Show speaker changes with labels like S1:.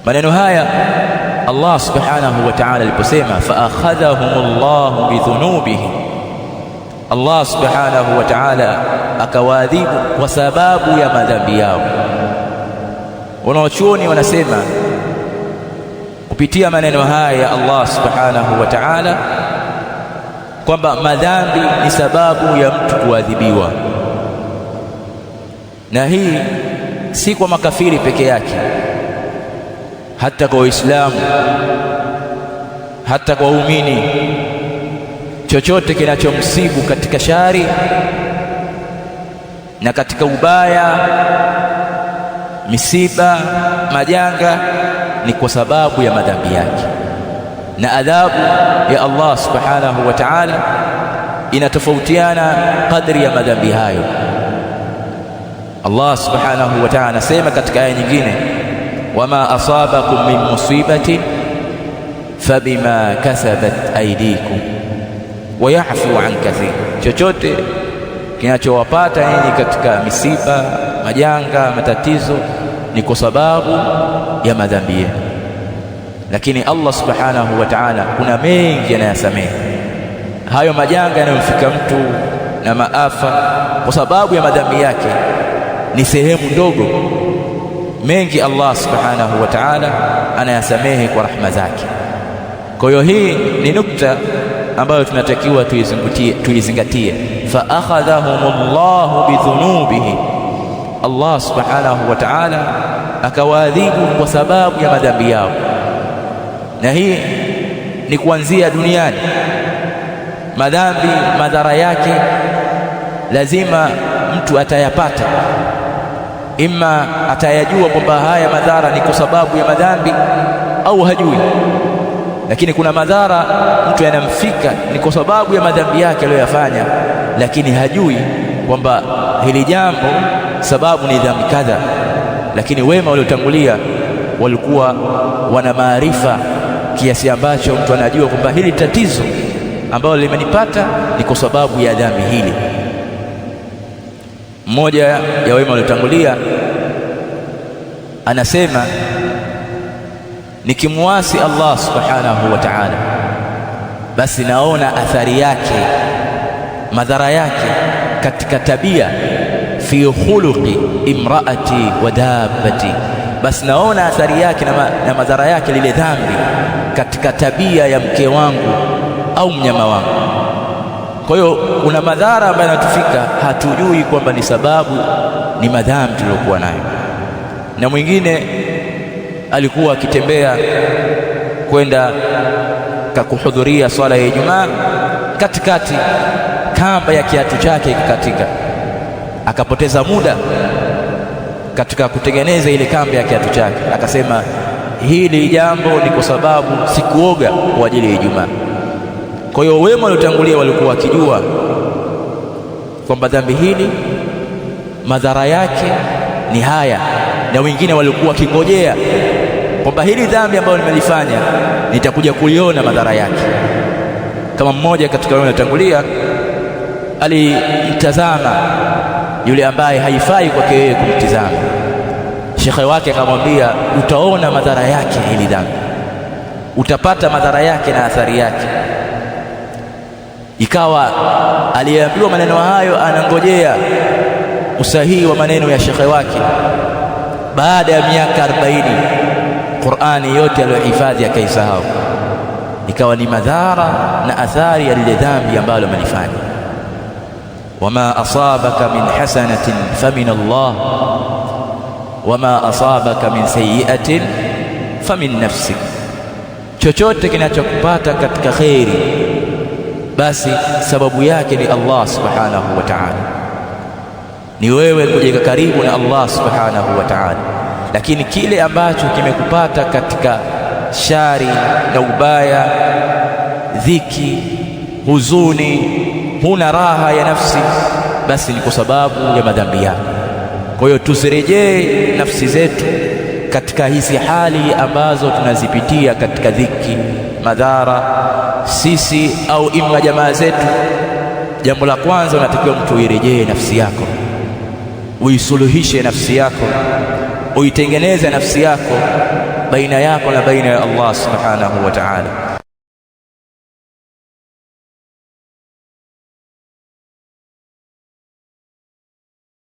S1: Maneno haya Allah subhanahu wa ta'ala aliposema fa akhadhahumullahu bidhunubihim, Allah subhanahu wa ta'ala akawaadhibu kwa sababu ya madhambi yao. Wanaochuoni wanasema kupitia maneno haya ya Allah subhanahu wa ta'ala kwamba madhambi ni sababu ya mtu kuadhibiwa, na hii si kwa makafiri peke yake, hata kwa Waislamu, hata kwa waumini. Chochote kinachomsibu katika shari na katika ubaya, misiba, majanga, ni kwa sababu ya madhambi yake, na adhabu ya Allah subhanahu wa ta'ala inatofautiana kadri ya madhambi hayo. Allah subhanahu wa ta'ala anasema katika aya nyingine, wama asabakum min musibatin fabima kasabat aydikum wa ya'fu an kathir, chochote kinachowapata nyinyi katika misiba, majanga, matatizo ni kwa sababu ya madhambi yenu. Lakini Allah subhanahu wa ta'ala kuna mengi anayasamehe. Hayo majanga yanayomfika mtu na maafa kwa sababu ya madhambi yake ni sehemu ndogo. Mengi Allah subhanahu wa ta'ala anayasamehe kwa rahma zake. Kwa hiyo hii ni nukta ambayo tunatakiwa tuizingatie. Fa akhadhahumullahu bidhunubihim, Allah subhanahu wa ta'ala akawaadhibu kwa sababu ya madhambi yao, na hii ni kuanzia duniani. Madhambi madhara yake lazima mtu atayapata, imma atayajua kwamba haya madhara ni kwa sababu ya madhambi au hajui. Lakini kuna madhara mtu yanamfika ni kwa sababu ya madhambi yake aliyoyafanya, lakini hajui kwamba hili jambo sababu ni dhambi kadha. Lakini wema waliotangulia walikuwa wana maarifa kiasi ambacho mtu anajua kwamba hili tatizo ambalo limenipata ni kwa sababu ya dhambi hili. Mmoja ya wema waliotangulia anasema, nikimuasi Allah subhanahu wa ta'ala, basi naona athari yake, madhara yake katika tabia, fi khuluqi imraati wa dabbati, basi naona athari yake na madhara yake lile dhambi katika tabia ya mke wangu au mnyama wangu. Kwa hiyo kuna madhara ambayo yanatufika hatujui kwamba ni sababu ni madhambi tuliyokuwa nayo. Na mwingine alikuwa akitembea kwenda kuhudhuria swala ya Ijumaa, katikati kamba ya kiatu chake ikakatika, akapoteza muda katika kutengeneza ile kamba ya kiatu chake. Akasema hili jambo ni kwa sababu sikuoga kwa ajili ya Ijumaa. Kwa hiyo wema waliotangulia walikuwa wakijua kwamba dhambi hili madhara yake ni haya, na wengine walikuwa wakingojea kwamba hili dhambi ambalo nimelifanya nitakuja kuliona madhara yake. Kama mmoja katika wema waliotangulia alimtazama yule ambaye haifai kwake yeye kumtizama, shekhe wake akamwambia, utaona madhara yake hili dhambi, utapata madhara yake na athari yake. Ikawa aliyeambiwa maneno hayo anangojea usahihi wa maneno ya shekhe wake. Baada ya miaka 40 Qur'ani yote aliyohifadhi akaisahau. Ikawa ni madhara na athari ya lile dhambi ambalo amelifanya. Wama asabaka min hasanatin famin Allah wama asabaka min sayyi'atin famin nafsik, chochote kinachokupata katika kheri basi sababu yake ni Allah subhanahu wa ta'ala, ni wewe kujiweka karibu na Allah subhanahu wa ta'ala. Lakini kile ambacho kimekupata katika shari na ubaya, dhiki, huzuni, huna raha ya nafsi, basi ni kwa sababu ya madhambi yako. Kwa hiyo tusirejee nafsi zetu katika hizi hali ambazo tunazipitia katika dhiki, madhara, sisi au imma jamaa zetu. Jambo la kwanza unatakiwa mtu uirejee nafsi yako, uisuluhishe nafsi yako, uitengeneze nafsi yako baina yako na baina ya Allah subhanahu wa ta'ala.